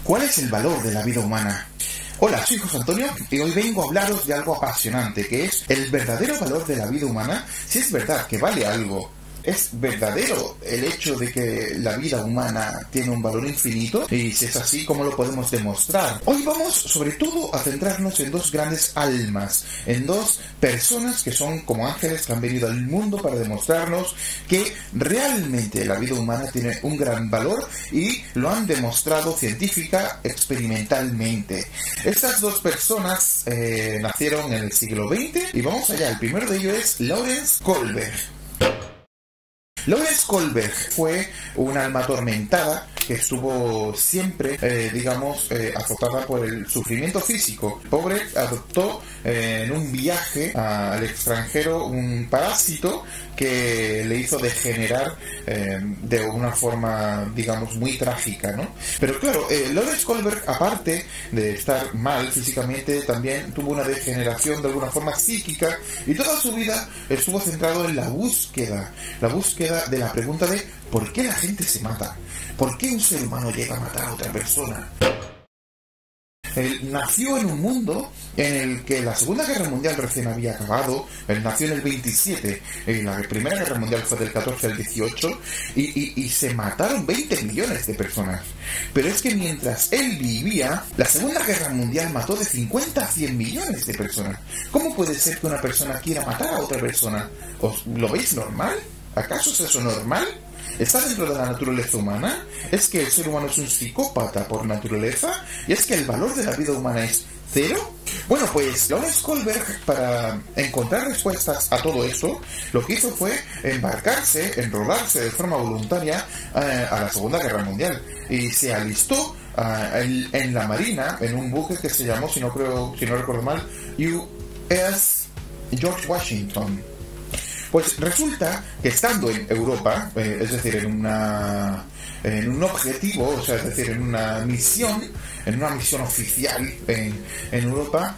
¿Cuál es el valor de la vida humana? Hola, soy José Antonio y hoy vengo a hablaros de algo apasionante, que es el verdadero valor de la vida humana. Si es verdad que vale algo, ¿es verdadero el hecho de que la vida humana tiene un valor infinito? Y si es así, ¿cómo lo podemos demostrar? Hoy vamos sobre todo a centrarnos en dos grandes almas, en dos personas que son como ángeles que han venido al mundo para demostrarnos que realmente la vida humana tiene un gran valor y lo han demostrado científica experimentalmente. Estas dos personas nacieron en el siglo XX y vamos allá. El primero de ellos es Lawrence Kohlberg. Lawrence Kohlberg fue un alma atormentada que estuvo siempre, azotada por el sufrimiento físico. El pobre adoptó en un viaje al extranjero un parásito que le hizo degenerar de una forma, digamos, muy trágica, ¿no? Pero claro, Lawrence Kohlberg, aparte de estar mal físicamente, también tuvo una degeneración de alguna forma psíquica y toda su vida estuvo centrado en la búsqueda de la pregunta de ¿por qué la gente se mata? ¿Por qué un ser humano llega a matar a otra persona? Él nació en un mundo en el que la Segunda Guerra Mundial recién había acabado. Él nació en el 27, la Primera Guerra Mundial fue del 14 al 18, y se mataron 20 millones de personas. Pero es que mientras él vivía, la Segunda Guerra Mundial mató de 50 a 100 millones de personas. ¿Cómo puede ser que una persona quiera matar a otra persona? ¿Os lo veis normal? ¿Acaso es eso normal? ¿Está dentro de la naturaleza humana? ¿Es que el ser humano es un psicópata por naturaleza? ¿Y es que el valor de la vida humana es cero? Bueno, pues Lawrence Kohlberg, para encontrar respuestas a todo esto, lo que hizo fue enrolarse de forma voluntaria a la Segunda Guerra Mundial y se alistó en la Marina, en un buque que se llamó, si no recuerdo mal, U.S. George Washington. Pues resulta que estando en Europa, es decir, en un objetivo, o sea, es decir, en una misión oficial en Europa,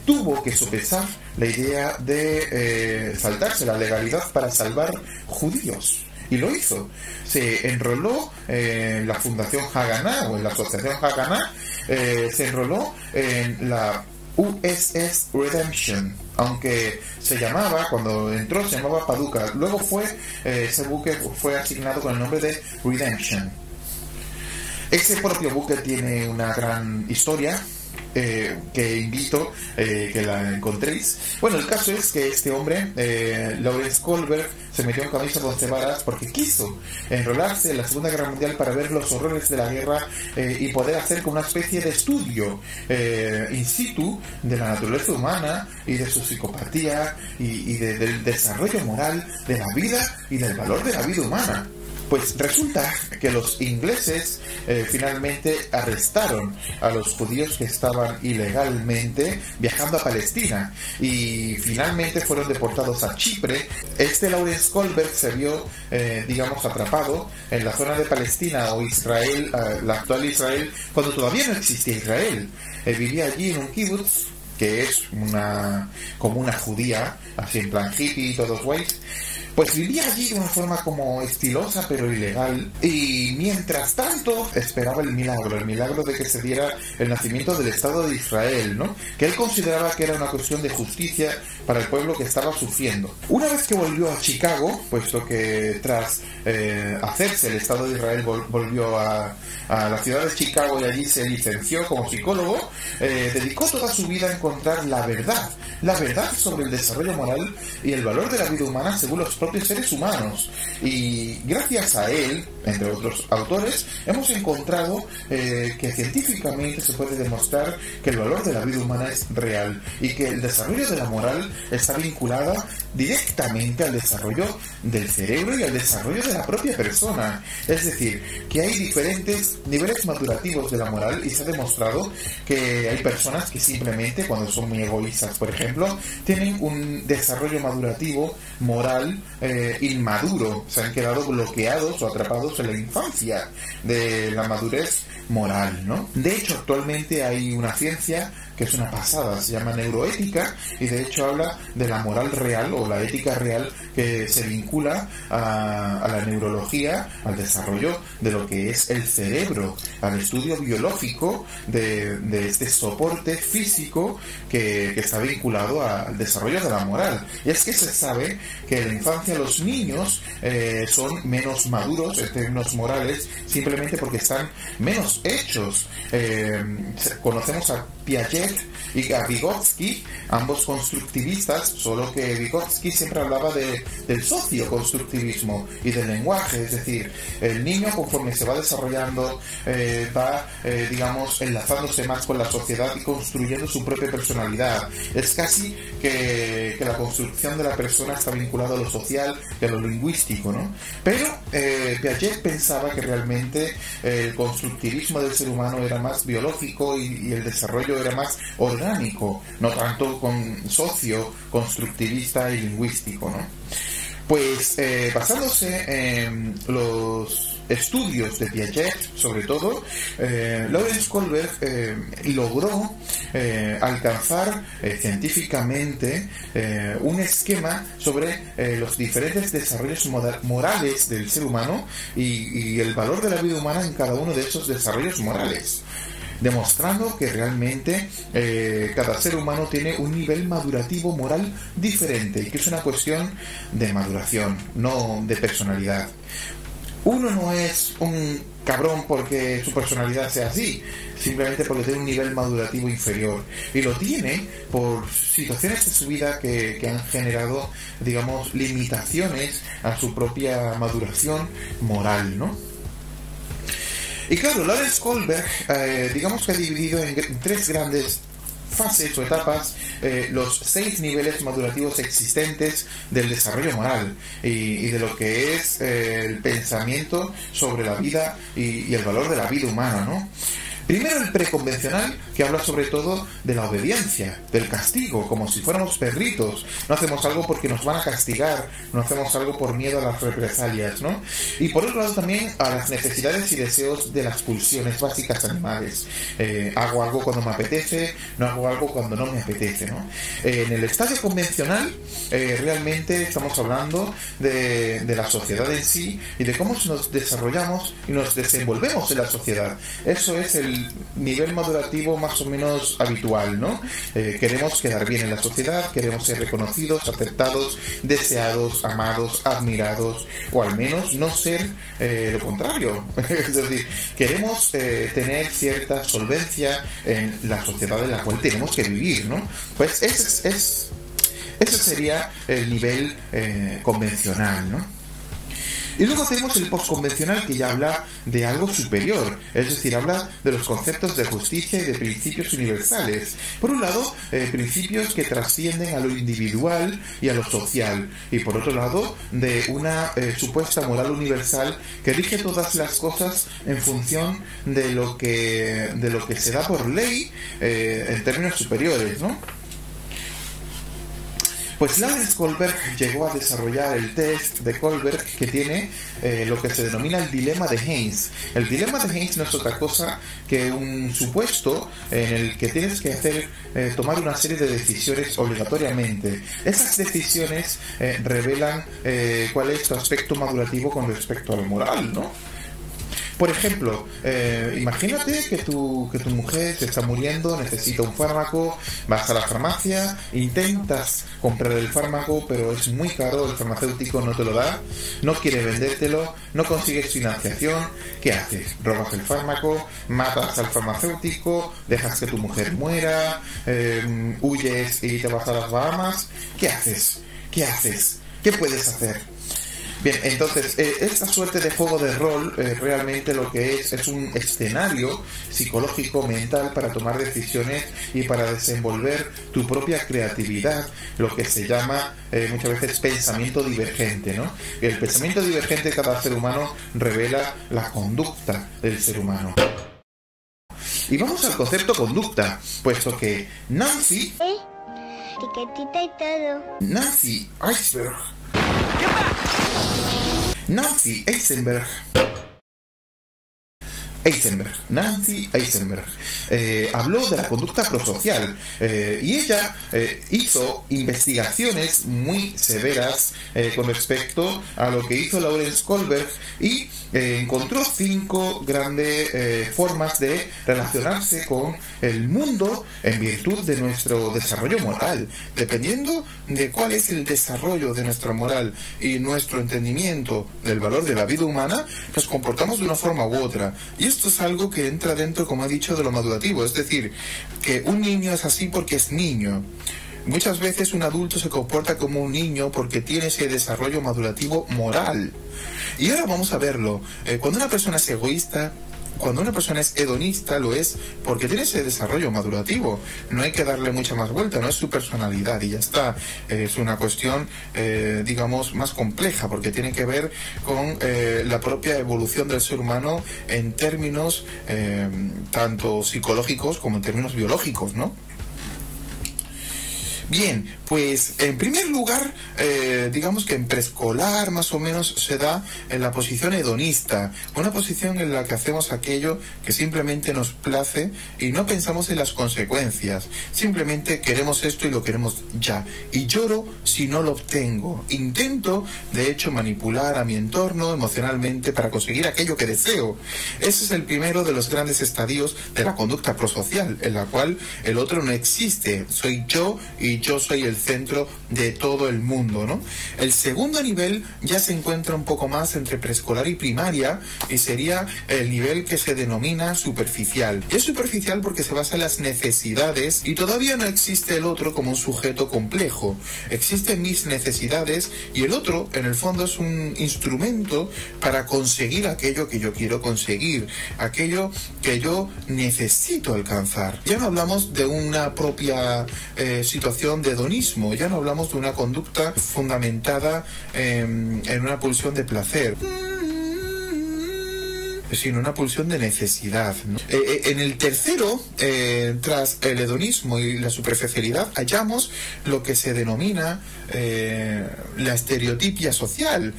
tuvo que sopesar la idea de saltarse la legalidad para salvar judíos. Y lo hizo. Se enroló en la Fundación Haganah, o en la Asociación Haganah, se enroló en la USS Redemption, aunque cuando entró se llamaba Paducah. Luego ese buque fue asignado con el nombre de Redemption. Ese propio buque tiene una gran historia que invito que la encontréis. Bueno, el caso es que este hombre, Lawrence Kohlberg, se metió en camisa de 11 varas porque quiso enrolarse en la Segunda Guerra Mundial para ver los horrores de la guerra y poder hacer como una especie de estudio in situ de la naturaleza humana y de su psicopatía y del desarrollo moral de la vida y del valor de la vida humana. Pues resulta que los ingleses finalmente arrestaron a los judíos que estaban ilegalmente viajando a Palestina y finalmente fueron deportados a Chipre. Lawrence Kohlberg se vio, atrapado en la zona de Palestina o Israel, la actual Israel, cuando todavía no existía Israel. Vivía allí en un kibbutz, que es como una judía, así en plan hippie y todos guays. Pues vivía allí de una forma como estilosa pero ilegal, y mientras tanto esperaba el milagro de que se diera el nacimiento del Estado de Israel, ¿no? Que él consideraba que era una cuestión de justicia para el pueblo que estaba sufriendo. Una vez que volvió a Chicago, puesto que tras hacerse el Estado de Israel volvió a la ciudad de Chicago y allí se licenció como psicólogo, dedicó toda su vida a encontrar la verdad sobre el desarrollo moral y el valor de la vida humana según los propios seres humanos. Y gracias a él, entre otros autores, hemos encontrado que científicamente se puede demostrar que el valor de la vida humana es real y que el desarrollo de la moral está vinculada directamente al desarrollo del cerebro y al desarrollo de la propia persona. Es decir, que hay diferentes niveles madurativos de la moral y se ha demostrado que hay personas que simplemente, cuando son muy egoístas, por ejemplo, tienen un desarrollo madurativo moral inmaduro, se han quedado bloqueados o atrapados en la infancia de la madurez moral, ¿no? De hecho, actualmente hay una ciencia que es una pasada, se llama neuroética, y de hecho habla de la moral real o la ética real que se vincula a la neurología, al desarrollo de lo que es el cerebro, al estudio biológico de este soporte físico que está vinculado al desarrollo de la moral. Y es que se sabe que en la infancia los niños son menos maduros en términos morales simplemente porque están menos hechos. Conocemos a Piaget y a Vygotsky, ambos constructivistas, solo que Vygotsky siempre hablaba del socioconstructivismo y del lenguaje, es decir, el niño conforme se va desarrollando va, digamos, enlazándose más con la sociedad y construyendo su propia personalidad. Es casi que la construcción de la persona está vinculada a lo social y a lo lingüístico, ¿no? Pero Piaget pensaba que realmente el constructivismo del ser humano era más biológico y el desarrollo era más orgánico, no tanto socio-constructivista y lingüístico, ¿no? Pues basándose en los estudios de Piaget, sobre todo, Lawrence Kohlberg logró alcanzar científicamente un esquema sobre los diferentes desarrollos morales del ser humano y el valor de la vida humana en cada uno de esos desarrollos morales, demostrando que realmente cada ser humano tiene un nivel madurativo moral diferente y que es una cuestión de maduración, no de personalidad. Uno no es un cabrón porque su personalidad sea así, simplemente porque tiene un nivel madurativo inferior, y lo tiene por situaciones de su vida que han generado, digamos, limitaciones a su propia maduración moral, ¿no? Y claro, Lawrence Kohlberg, digamos que ha dividido en tres grandes fases o etapas los 6 niveles madurativos existentes del desarrollo moral y de lo que es el pensamiento sobre la vida y el valor de la vida humana, ¿no? Primero el preconvencional, que habla sobre todo de la obediencia, del castigo, como si fuéramos perritos. No hacemos algo porque nos van a castigar, no hacemos algo por miedo a las represalias, ¿no? Y por otro lado también a las necesidades y deseos de las pulsiones básicas animales. Hago algo cuando me apetece, no hago algo cuando no me apetece, ¿no? En el estadio convencional realmente estamos hablando de la sociedad en sí y de cómo nos desarrollamos y nos desenvolvemos en la sociedad. Eso es el nivel madurativo más o menos habitual, ¿no? Queremos quedar bien en la sociedad, queremos ser reconocidos, aceptados, deseados, amados, admirados, o al menos no ser lo contrario. Es decir, queremos tener cierta solvencia en la sociedad en la cual tenemos que vivir, ¿no? Pues ese sería el nivel convencional, ¿no? Y luego tenemos el postconvencional, que ya habla de algo superior, es decir, habla de los conceptos de justicia y de principios universales. Por un lado, principios que trascienden a lo individual y a lo social, y por otro lado, de una supuesta moral universal que rige todas las cosas en función de lo que se da por ley en términos superiores, ¿no? Pues Lawrence Kohlberg llegó a desarrollar el test de Kohlberg, que tiene lo que se denomina el dilema de Haynes. El dilema de Haynes no es otra cosa que un supuesto en el que tienes que tomar una serie de decisiones obligatoriamente. Esas decisiones revelan cuál es tu aspecto madurativo con respecto a lo moral, ¿no? Por ejemplo, imagínate que tu mujer se está muriendo, necesita un fármaco, vas a la farmacia, intentas comprar el fármaco, pero es muy caro, el farmacéutico no te lo da, no quiere vendértelo, no consigues financiación. ¿Qué haces? ¿Robas el fármaco? ¿Matas al farmacéutico? ¿Dejas que tu mujer muera? ¿Huyes y te vas a las Bahamas? ¿Qué haces? ¿Qué haces? ¿Qué puedes hacer? Bien, entonces, esta suerte de juego de rol realmente lo que es un escenario psicológico mental para tomar decisiones y para desenvolver tu propia creatividad, lo que se llama muchas veces pensamiento divergente, ¿no? El pensamiento divergente de cada ser humano revela la conducta del ser humano. Y vamos al concepto conducta, puesto que Nancy Eisenberg Eisenberg, Nancy Eisenberg, habló de la conducta prosocial y ella hizo investigaciones muy severas con respecto a lo que hizo Lawrence Kohlberg y encontró 5 grandes formas de relacionarse con el mundo en virtud de nuestro desarrollo moral. Dependiendo de cuál es el desarrollo de nuestra moral y nuestro entendimiento del valor de la vida humana, nos comportamos de una forma u otra. Y esto es algo que entra dentro, como he dicho, de lo madurativo. Es decir, que un niño es así porque es niño. Muchas veces un adulto se comporta como un niño porque tiene ese desarrollo madurativo moral. Y ahora vamos a verlo. Cuando una persona es egoísta, cuando una persona es hedonista, lo es porque tiene ese desarrollo madurativo. No hay que darle mucha más vuelta, no es su personalidad y ya está. Es una cuestión, digamos, más compleja, porque tiene que ver con la propia evolución del ser humano en términos tanto psicológicos como en términos biológicos, ¿no? Bien, pues en primer lugar, digamos que en preescolar más o menos se da en la posición hedonista, una posición en la que hacemos aquello que simplemente nos place y no pensamos en las consecuencias, simplemente queremos esto y lo queremos ya, y lloro si no lo obtengo, intento de hecho manipular a mi entorno emocionalmente para conseguir aquello que deseo. Ese es el primero de los grandes estadios de la conducta prosocial, en la cual el otro no existe, soy yo y yo soy el centro de todo el mundo, ¿no? El segundo nivel ya se encuentra un poco más entre preescolar y primaria y sería el nivel que se denomina superficial. Y es superficial porque se basa en las necesidades y todavía no existe el otro como un sujeto complejo. Existen mis necesidades y el otro en el fondo es un instrumento para conseguir aquello que yo quiero conseguir, aquello que yo necesito alcanzar. Ya no hablamos de una propia situación de hedonismo, ya no hablamos de una conducta fundamentada en una pulsión de placer, sino una pulsión de necesidad, ¿no? En el tercero, tras el hedonismo y la superficialidad, hallamos lo que se denomina la estereotipia social.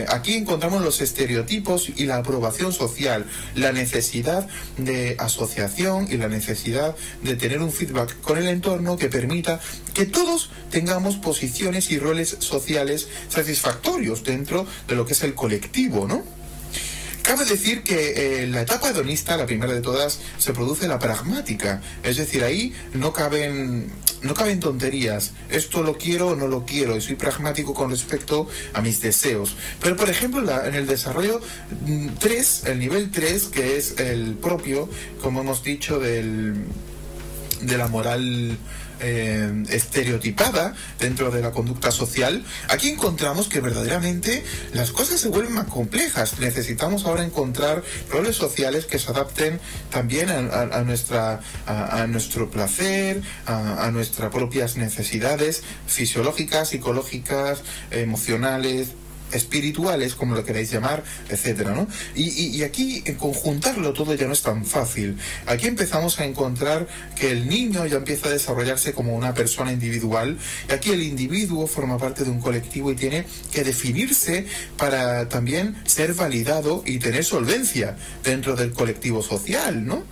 Aquí encontramos los estereotipos y la aprobación social, la necesidad de asociación y la necesidad de tener un feedback con el entorno que permita que todos tengamos posiciones y roles sociales satisfactorios dentro de lo que es el colectivo, ¿no? Cabe decir que en la etapa hedonista, la primera de todas, se produce la pragmática. Es decir, ahí no caben tonterías. Esto lo quiero o no lo quiero. Y soy pragmático con respecto a mis deseos. Pero, por ejemplo, en el desarrollo 3, el nivel 3, que es el propio, como hemos dicho, de la moral estereotipada dentro de la conducta social, aquí encontramos que verdaderamente las cosas se vuelven más complejas. Necesitamos ahora encontrar roles sociales que se adapten también a nuestro placer, a nuestras propias necesidades fisiológicas, psicológicas, emocionales, espirituales, como lo queráis llamar, etcétera, ¿no? Y aquí conjuntarlo todo ya no es tan fácil. Aquí empezamos a encontrar que el niño ya empieza a desarrollarse como una persona individual, y aquí el individuo forma parte de un colectivo y tiene que definirse para también ser validado y tener solvencia dentro del colectivo social, ¿no?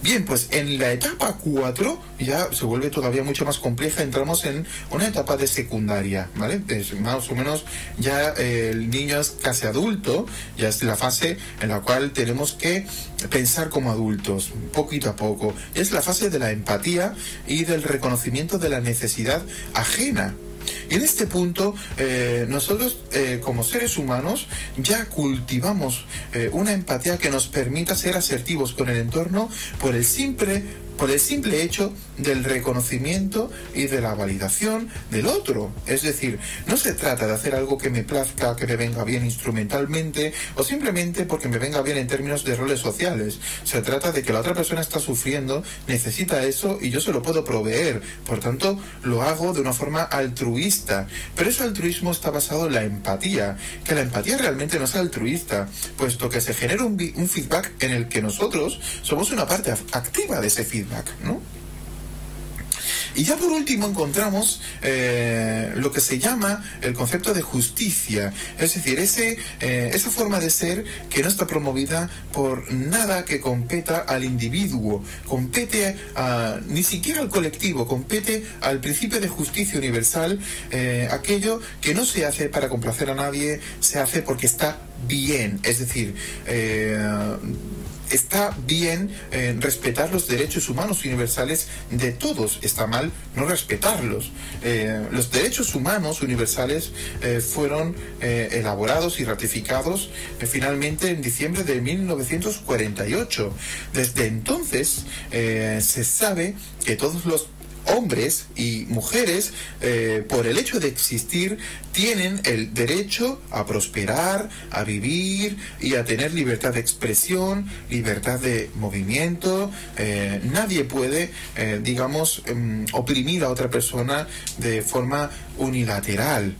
Bien, pues en la etapa 4 ya se vuelve todavía mucho más compleja, entramos en una etapa de secundaria, ¿vale? Es más o menos ya el niño es casi adulto, ya es la fase en la cual tenemos que pensar como adultos, poquito a poco. Es la fase de la empatía y del reconocimiento de la necesidad ajena. Y en este punto nosotros como seres humanos ya cultivamos una empatía que nos permita ser asertivos con el entorno por el simple hecho del reconocimiento y de la validación del otro. Es decir, no se trata de hacer algo que me plazca, que me venga bien instrumentalmente o simplemente porque me venga bien en términos de roles sociales. Se trata de que la otra persona está sufriendo, necesita eso y yo se lo puedo proveer. Por tanto, lo hago de una forma altruista. Pero ese altruismo está basado en la empatía, que la empatía realmente no es altruista, puesto que se genera un feedback en el que nosotros somos una parte activa de ese feedback, ¿no? Y ya por último encontramos lo que se llama el concepto de justicia, es decir, esa forma de ser que no está promovida por nada que competa al individuo, compete ni siquiera al colectivo, compete al principio de justicia universal, aquello que no se hace para complacer a nadie, se hace porque está bien, es decir, está bien respetar los derechos humanos universales de todos, está mal no respetarlos. Los derechos humanos universales fueron elaborados y ratificados finalmente en diciembre de 1948. Desde entonces se sabe que todos los hombres y mujeres, por el hecho de existir, tienen el derecho a prosperar, a vivir y a tener libertad de expresión, libertad de movimiento. Nadie puede, oprimir a otra persona de forma unilateral.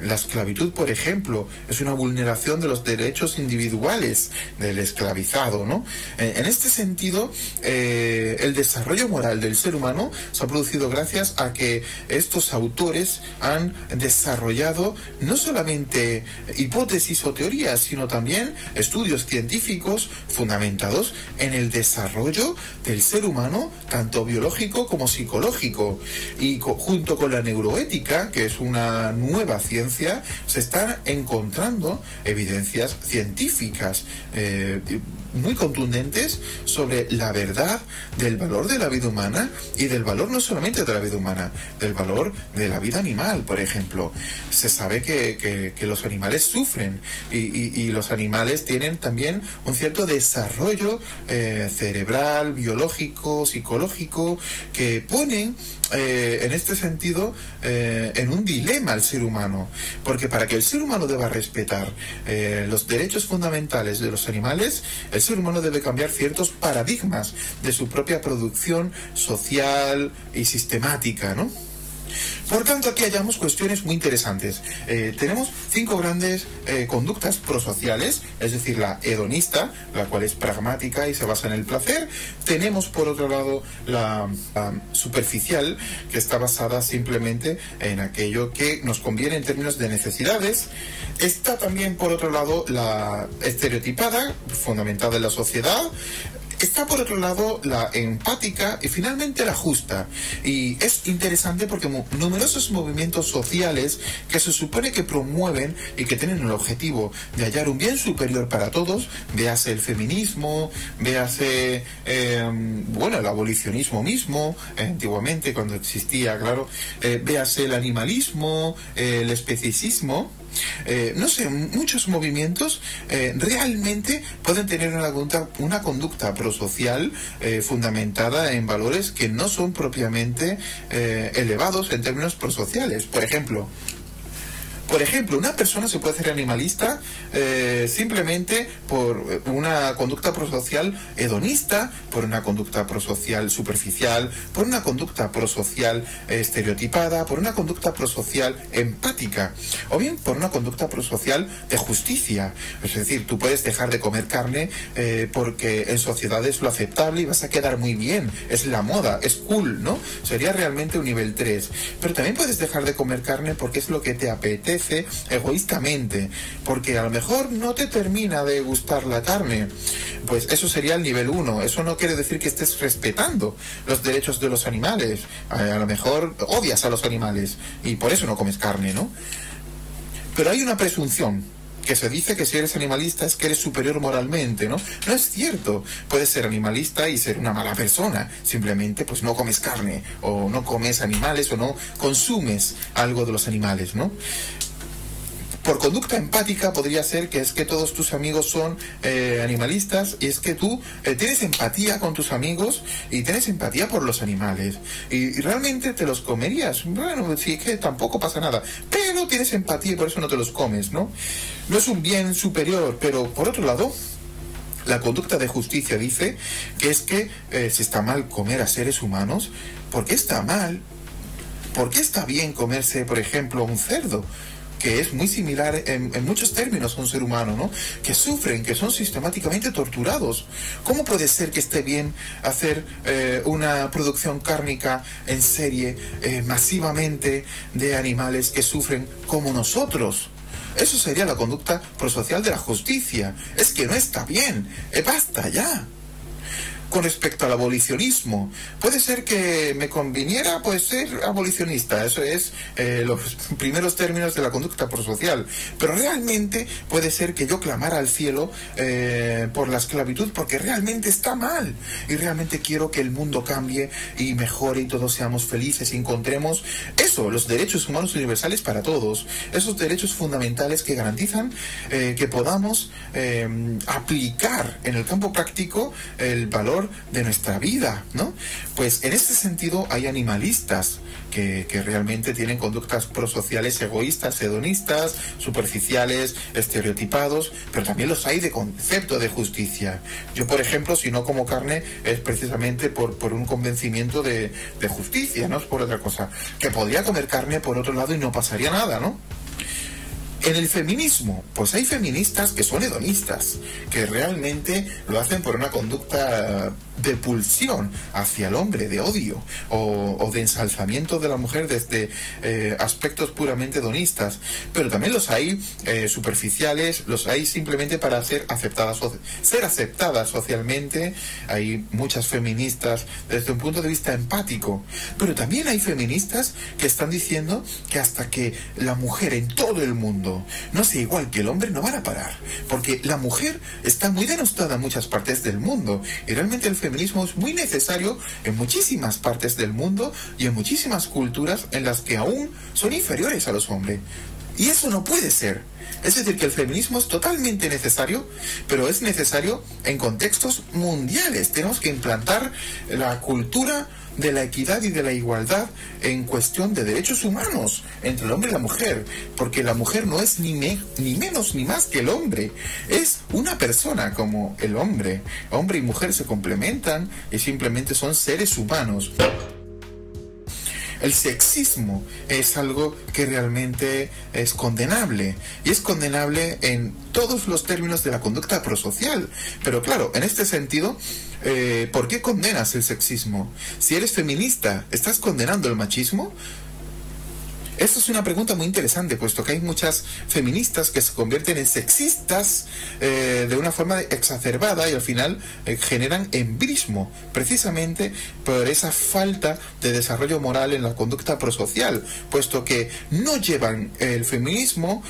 La esclavitud, por ejemplo, es una vulneración de los derechos individuales del esclavizado, ¿no? En este sentido, el desarrollo moral del ser humano se ha producido gracias a que estos autores han desarrollado no solamente hipótesis o teorías, sino también estudios científicos fundamentados en el desarrollo del ser humano, tanto biológico como psicológico. Y junto con la neuroética, que es una nueva ciencia, se están encontrando evidencias científicas muy contundentes sobre la verdad del valor de la vida humana y del valor no solamente de la vida humana, del valor de la vida animal, por ejemplo. Se sabe que los animales sufren y los animales tienen también un cierto desarrollo cerebral, biológico, psicológico, que ponen en este sentido en un dilema al ser humano, porque para que el ser humano deba respetar los derechos fundamentales de los animales, el ser humano debe cambiar ciertos paradigmas de su propia producción social y sistemática, ¿no? Por tanto, aquí hallamos cuestiones muy interesantes. Tenemos 5 grandes conductas prosociales, es decir, la hedonista, la cual es pragmática y se basa en el placer. Tenemos, por otro lado, la superficial, que está basada simplemente en aquello que nos conviene en términos de necesidades. Está también, por otro lado, la estereotipada, fundamentada en la sociedad. Está por otro lado la empática y finalmente la justa. Y es interesante porque numerosos movimientos sociales que se supone que promueven y que tienen el objetivo de hallar un bien superior para todos, véase el feminismo, véase el abolicionismo mismo, antiguamente cuando existía, claro, véase el animalismo, el especiesismo. Muchos movimientos realmente pueden tener una conducta prosocial fundamentada en valores que no son propiamente elevados en términos prosociales. Por ejemplo, una persona se puede hacer animalista simplemente por una conducta prosocial hedonista, por una conducta prosocial superficial, por una conducta prosocial estereotipada, por una conducta prosocial empática, o bien por una conducta prosocial de justicia. Es decir, tú puedes dejar de comer carne porque en sociedad es lo aceptable y vas a quedar muy bien, es la moda, es cool, ¿no? Sería realmente un nivel 3. Pero también puedes dejar de comer carne porque es lo que te apetece egoístamente, porque a lo mejor no te termina de gustar la carne. Pues eso sería el nivel 1. Eso no quiere decir que estés respetando los derechos de los animales. A lo mejor odias a los animales y por eso no comes carne, ¿no? Pero hay una presunción que se dice que si eres animalista es que eres superior moralmente, ¿no? No es cierto. Puedes ser animalista y ser una mala persona. Simplemente pues no comes carne, o no comes animales, o no consumes algo de los animales, ¿no? Por conducta empática podría ser que es que todos tus amigos son animalistas y es que tú tienes empatía con tus amigos y tienes empatía por los animales y realmente te los comerías. Bueno, sí, que tampoco pasa nada, pero tienes empatía y por eso no te los comes, ¿no? No es un bien superior, pero por otro lado, la conducta de justicia dice que es que si está mal comer a seres humanos, ¿por qué está mal? ¿Por qué está bien comerse, por ejemplo, un cerdo? que es muy similar en muchos términos a un ser humano, ¿no? Que sufren, que son sistemáticamente torturados. ¿Cómo puede ser que esté bien hacer una producción cárnica en serie masivamente de animales que sufren como nosotros? Eso sería la conducta prosocial de la justicia. Es que no está bien. ¡Basta ya! Con respecto al abolicionismo, puede ser que me conviniera pues ser abolicionista, eso es los primeros términos de la conducta prosocial, pero realmente puede ser que yo clamara al cielo por la esclavitud porque realmente está mal y realmente quiero que el mundo cambie y mejore y todos seamos felices y encontremos eso, los derechos humanos universales para todos, esos derechos fundamentales que garantizan que podamos aplicar en el campo práctico el valor de nuestra vida, ¿no? Pues en este sentido hay animalistas que realmente tienen conductas prosociales egoístas, hedonistas, superficiales, estereotipados, pero también los hay de concepto de justicia. Yo, por ejemplo, si no como carne es precisamente por un convencimiento de justicia, no es por otra cosa. Que podría comer carne por otro lado y no pasaría nada, ¿no? En el feminismo, pues hay feministas que son hedonistas, que realmente lo hacen por una conducta de pulsión hacia el hombre, de odio, o de ensalzamiento de la mujer desde aspectos puramente hedonistas. Pero también los hay superficiales, los hay simplemente para ser aceptadas socialmente. Hay muchas feministas desde un punto de vista empático, pero también hay feministas que están diciendo que hasta que la mujer en todo el mundo no sea igual que el hombre, no van a parar, porque la mujer está muy denostada en muchas partes del mundo, y realmente el feminismo es muy necesario en muchísimas partes del mundo y en muchísimas culturas en las que aún son inferiores a los hombres. Y eso no puede ser. Es decir, que el feminismo es totalmente necesario, pero es necesario en contextos mundiales. Tenemos que implantar la cultura de la equidad y de la igualdad en cuestión de derechos humanos entre el hombre y la mujer, porque la mujer no es ni menos ni más que el hombre, es una persona como el hombre. Hombre y mujer se complementan y simplemente son seres humanos. El sexismo es algo que realmente es condenable, y es condenable en todos los términos de la conducta prosocial. Pero claro, en este sentido, ¿por qué condenas el sexismo? Si eres feminista, ¿estás condenando el machismo? Esto es una pregunta muy interesante, puesto que hay muchas feministas que se convierten en sexistas de una forma exacerbada y al final generan embrismo, precisamente por esa falta de desarrollo moral en la conducta prosocial, puesto que no llevan el feminismo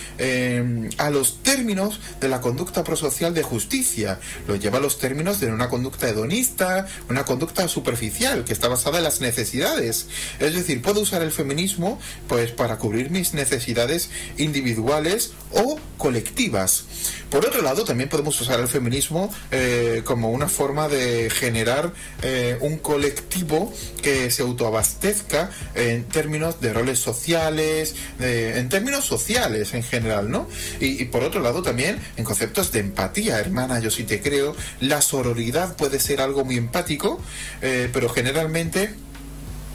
a los términos de la conducta prosocial de justicia, lo lleva a los términos de una conducta hedonista, una conducta superficial que está basada en las necesidades. Es decir, puedo usar el feminismo pues para cubrir mis necesidades individuales o colectivas. Por otro lado, también podemos usar el feminismo como una forma de generar un colectivo que se autoabastezca en términos de roles sociales, en términos sociales en general, ¿no? Y por otro lado también en conceptos de empatía. Hermana, yo sí te creo. La sororidad puede ser algo muy empático, pero generalmente,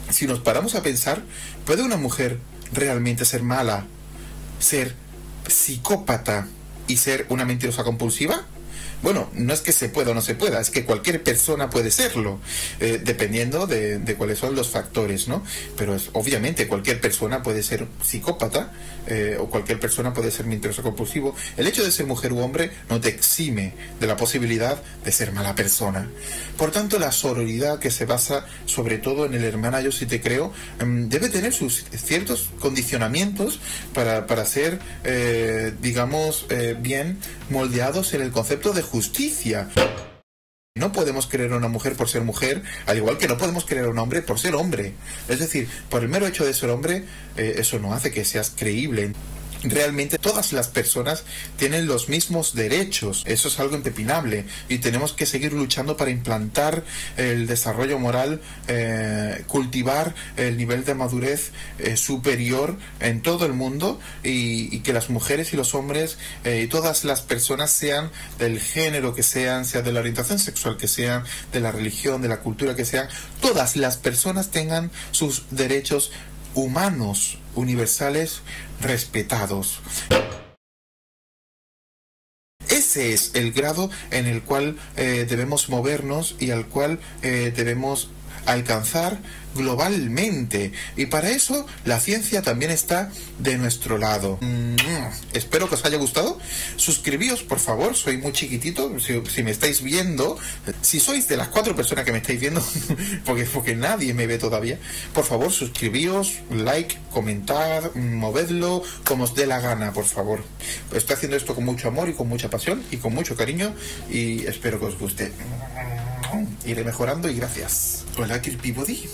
si nos paramos a pensar, ¿puede una mujer realmente ser mala, ser psicópata y ser una mentirosa compulsiva? Bueno, no es que se pueda o no se pueda, es que cualquier persona puede serlo, dependiendo de cuáles son los factores, ¿no? Pero obviamente cualquier persona puede ser psicópata, o cualquier persona puede ser mentiroso compulsivo. El hecho de ser mujer u hombre no te exime de la posibilidad de ser mala persona. Por tanto, la sororidad, que se basa sobre todo en el hermana yo sí te creo, debe tener sus ciertos condicionamientos para ser, digamos, bien moldeados en el concepto de justicia. No podemos querer a una mujer por ser mujer, al igual que no podemos querer a un hombre por ser hombre. Es decir, por el mero hecho de ser hombre, eso no hace que seas creíble. Realmente todas las personas tienen los mismos derechos, eso es algo impepinable, y tenemos que seguir luchando para implantar el desarrollo moral, cultivar el nivel de madurez superior en todo el mundo, y que las mujeres y los hombres y todas las personas, sean del género que sean, sea de la orientación sexual que sean, de la religión, de la cultura que sean, todas las personas tengan sus derechos humanos universales respetados. Ese es el grado en el cual debemos movernos y al cual debemos alcanzar globalmente, y para eso la ciencia también está de nuestro lado. Espero que os haya gustado. Suscribíos, por favor, soy muy chiquitito. Si me estáis viendo, si sois de las 4 personas que me estáis viendo, porque nadie me ve todavía, por favor suscribíos, like, comentad, movedlo como os dé la gana, por favor. Estoy haciendo esto con mucho amor y con mucha pasión y con mucho cariño, y espero que os guste. Iré mejorando y gracias. Hola, Kirpybody.